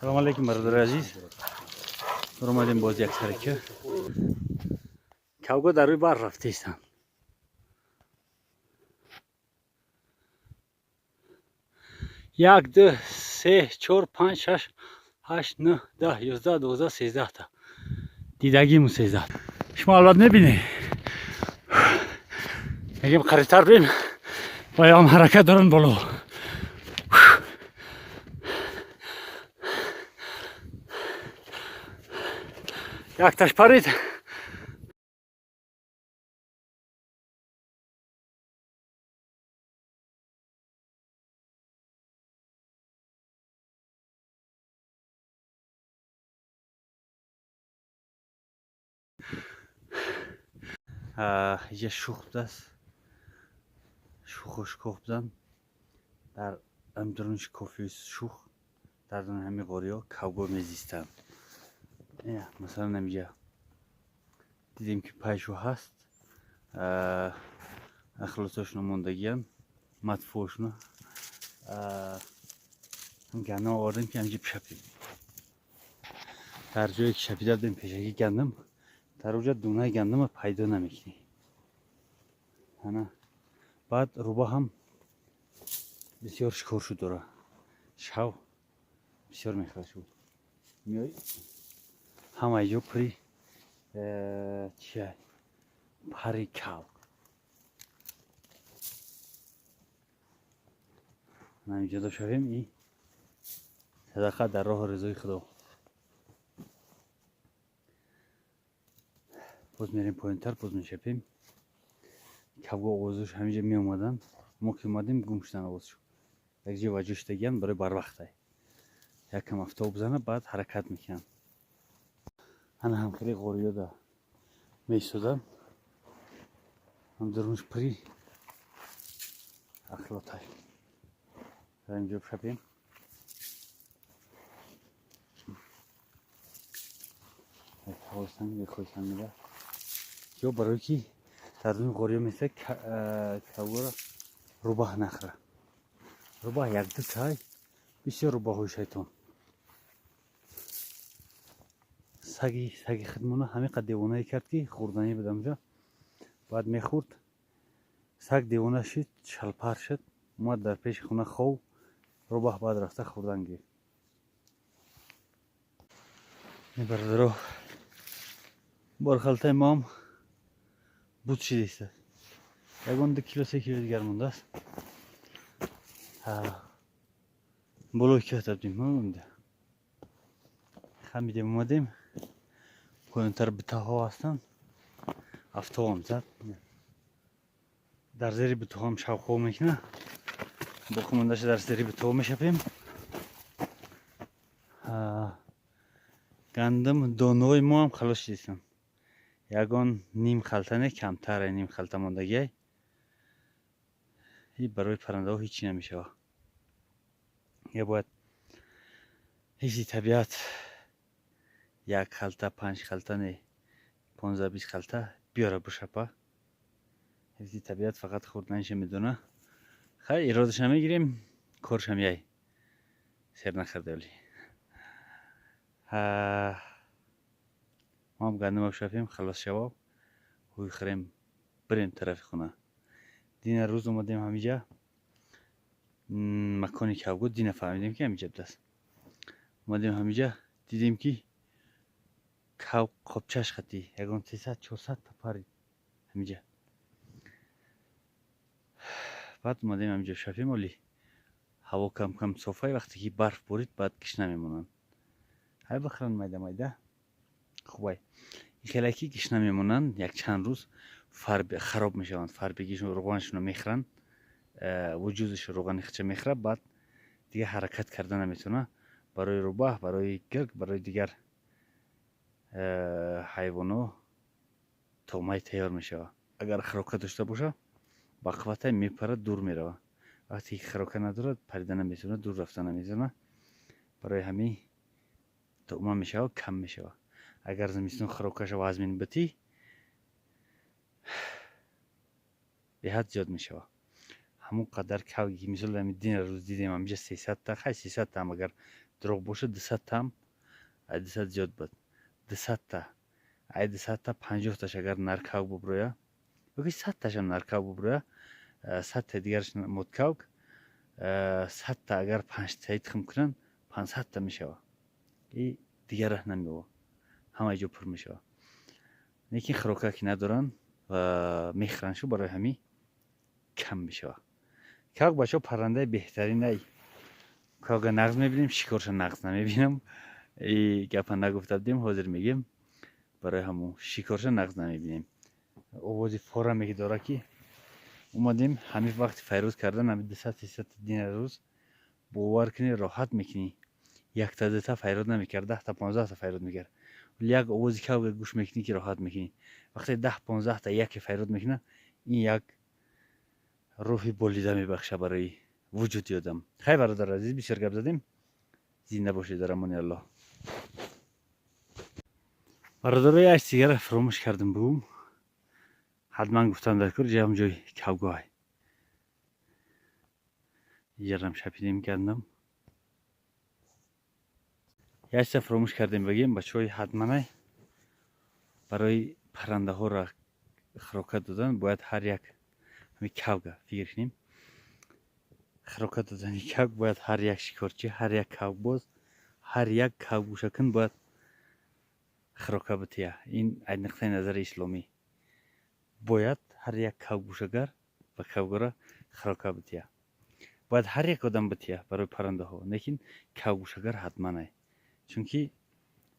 سلام علیکم برادر عزیز. اومدیم باز یک سرکه کوگا در روی بر رفته ایستن. یک دو سه چهار پنج شش هشت نه ده یازده دوازده سیزده تا دیدگیمون 13. شما اولاد میبینی میگیم قریبتر بریم و هم حرکت دارن بالا. یک تاش پرید. یه شوخ دست شوخش بودن در امدرونش کافی شوخ در دون همه غاریا کوگا میزیستن. مثلا نمیگه دیدیم که پایشو هست اخلاصشون موندگیان مدفوعشون هم گندم آوردیم که همینجا بشپیم. در جایی که شپیده بودیم پیشکی گندم در اونجا دونه گندم پیدا نمیکنی. بعد روبا هم بسیار شکار شد داره. شو بسیار میخواد شد میای همه اینجا پری چیه پری کل همینجا دو شویم. این صدقه در راه رضای خدا. باز میریم پایینتر باز میشپیم. کوگا آوازش همینجا می اومدن ما که اومدیم گم شدن آوازشو. یک جا وجوشتگیان برای بر وقته یکم افتاب بزنه بعد حرکت میکنن. انا هم خیلی غوریا دا میسودن هم درونش پری اخلاطای در اینجا بشپیم. یک حوستن یک خویستن میده یا برای که در دون غوریا میسه کوگا را روباه نخره. روباه یک دو تای بسیار روباه های شیطان سگی خدمونه همین قد دیوانه کرد که خوردنی بدم جا بعد میخورد. سگ دیوانه شد شلپر شد اومد در پیش خونه خواب روباه بعد رفته خوردن گیر. این برادرها بارخلطه ما هم بود شده است. یکان 2 کیلو 3 کیلو دیگر مونده است. بلوی که تبدیم مونده خمیدیم اومدیم پایینتر بته ها هستن. افتا هم زد در زیر بته هم شوخو میکنه باقی موندهش در زیر بته ها میشپیم. گندم دانای ما هم خلاص شدیستن. یکان نیم خلطه نه کمتره نیم خلطه موندگی. این برای پرنده ها هیچی نمیشه. یا باید هیچی طبیعت یک خلطه 5 خلطه نه 15-20 خلطه بیاره بشپه. هیچی طبیعت فقط خوردنش میدونه. خیلی ایرادش نمیگیریم کارش هم یای سر نخرده ولی ما هم گندم بشپیم خلاص شواب هوی خریم بریم طرف خونه. دین روز اومدیم همینجا مکانی کوگا دین فهمیدیم که همینجا بده است. اومدیم همینجا دیدیم که کو قبچش خطی یکان 300-400 تا پرید همینجا. بعد اومدیم همینجا شپیم ولی هوا کم کم صافه وقتی که برف بارید بعد گشنه میمونن. های بخرن میده خوبه خیلی گشنه میمونن یک چند روز خراب میشوند. فربگیشون روغنشون میخرن وجودش روغن خچه میخره بعد دیگه حرکت کردن نمیتونه. برای روباه برای گرگ برای دیگر حیوانات تومای تیار میشه. اگر خراکه داشته باشه با قوته میپره دور میره. وقتی خراکه نداره پریدن نمیتونه دور رفتن نمیتونه. برای همین توما میشه کم میشه. اگر زمستون خراکش و ازمین بتی به حد زیاد میشه. همون قدر کوگی مثل دین روز دیدیم همینجا 300 تا خیلی 300 تا هم اگر دروغ باشه 200 تا هم 200 زیاد بود 200 تا 200 تا 50 تاش اگر نرکاو ببرویا بگی 100 تاش هم نرکاو ببرویا 100 تا دیگرش متکاو 100 تا اگر 5 تایید خم کنن 500 تا میشه این دیگر نمیو همه جو پر میشه لیکن خروکا که ندارن و میخرنشو برای همین کم میشه کاغ بچه پرنده بهترین ای کاغ نغز میبینیم شکارش نغز نمیبینم ای گپا نگفته بودیم حاضر میگیم برای همون شکارش نغز نمیبینیم آوازی فورا میگه داره که اومدیم همین وقت فیروز کردن همین 200 دین روز باور کنی راحت میکنی یک تا دو تا فیروز نمیکرد 10 تا 15 تا فیروز میکرد ولی یک آوازی که گوش میکنی که راحت میکنی وقتی 10 15 تا یک فیروز میکنه این یک روحی بولیده میبخشه برای وجود آدم خیلی برادر عزیز بسیار گپ زدیم زنده باشید در امان الله برادرای عکس دیگر فراموش کردم بگم حتما گفتم در کار جام جای کوگاه یرم شپیدیم کردم یک چیز فراموش کردیم بگیم بچه‌های حتما برای پرنده ها را خروکت دادن باید هر یک همین کوگا فکر کنیم خروکت دادن کوگ باید هر یک شکارچی هر یک کوگ باز هر یک کوگوشکن باید خروکه بتیه این از نقطه نظر اسلامی باید هر یک کوگوشگر و کوگره خروکه بتیه باید هر یک آدم بتیه برای پرنده ها لیکن کوگوشگر حتما نه چون که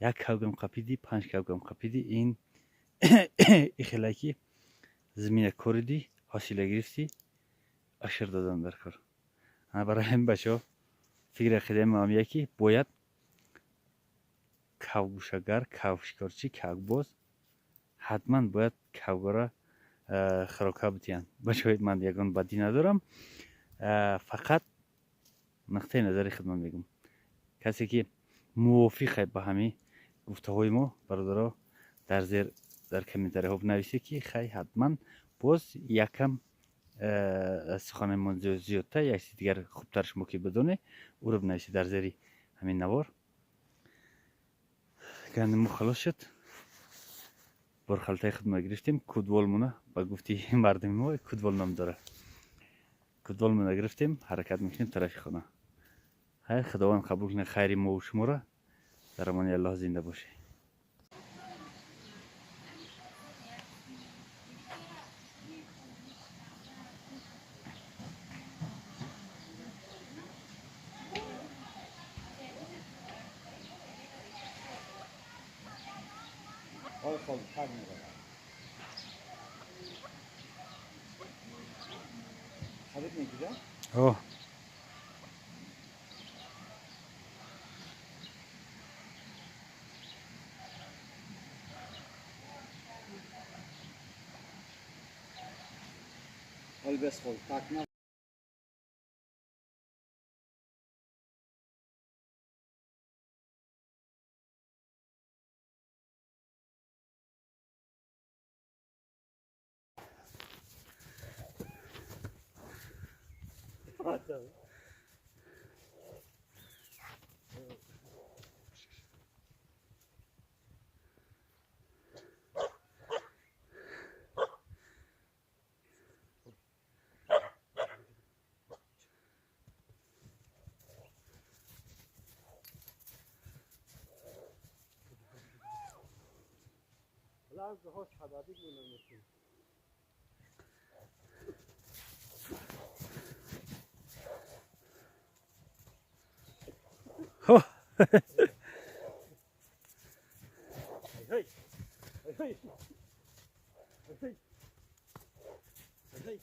یک کوگم قپیدی 5 کوگم قپیدی این خلاکی زمین کوردی حاصل گرفتی اشر دادن در کار برای همین بچه فکر خیلی هم یکی باید کوگوشگر کوشکارچی کوگباز حتما باید کوگره خروکه بتیان بچه من یگان بدی ندارم فقط نقطه نظر خدمت میگم کسی که موافقه به همین گفته های ما برادرها در زیر در کامنتاری ها بنویسید که خیلی حتما باز یکم سخن من زیادتر یک چیز دیگر خوبترش موقع بدونه او رو بنویسید در زیر همین نوار گندم خلاص شد بر خلطه خدمت گرفتیم کدوال مونه با گفتی مردم ما کدوال نام داره کدوال مونه گرفتیم حرکت میکنیم طرف خونه های خداوند قبول کنه خیری ما و شما را در امان الله زنده باشه اوه Albest volt, tak nem. Biraz daha şadadi görünüyorsun. اوه Hey hey. Hey hey. Hey.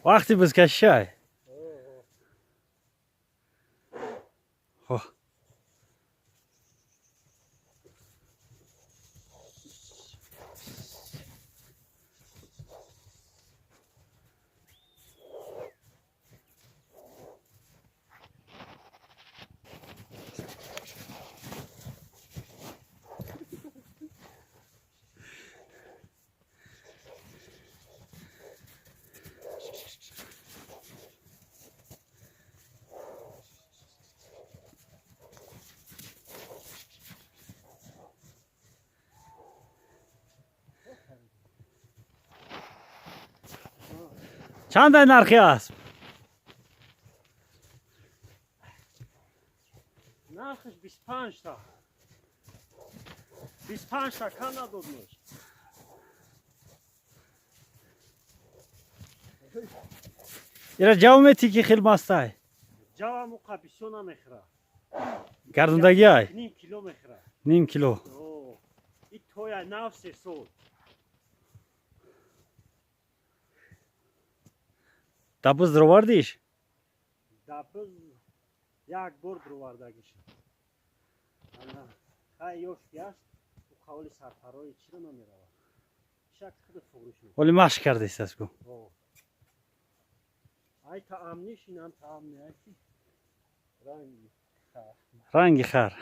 وقتی بزکشه اوه چند نرخی است؟ نرخش 25 تا 25 تا کم نداد میشه. ایرا جو میتی که خیلی ماسته جواب موقع بسیار نمیخوره. گردوندگی های نیم کیلو میخوره. نیم کیلو اوه این توی نفس سود دبوز در آوردیش دبز یک بار دروردگیش. انا خیلی یوش گشت و خواهی سرپرای چی رو نمیره. شک خود فروش میکنه. ولی مشک کرده است از گو ای تعاملیش این هم تعاملی رنگی رنگ خر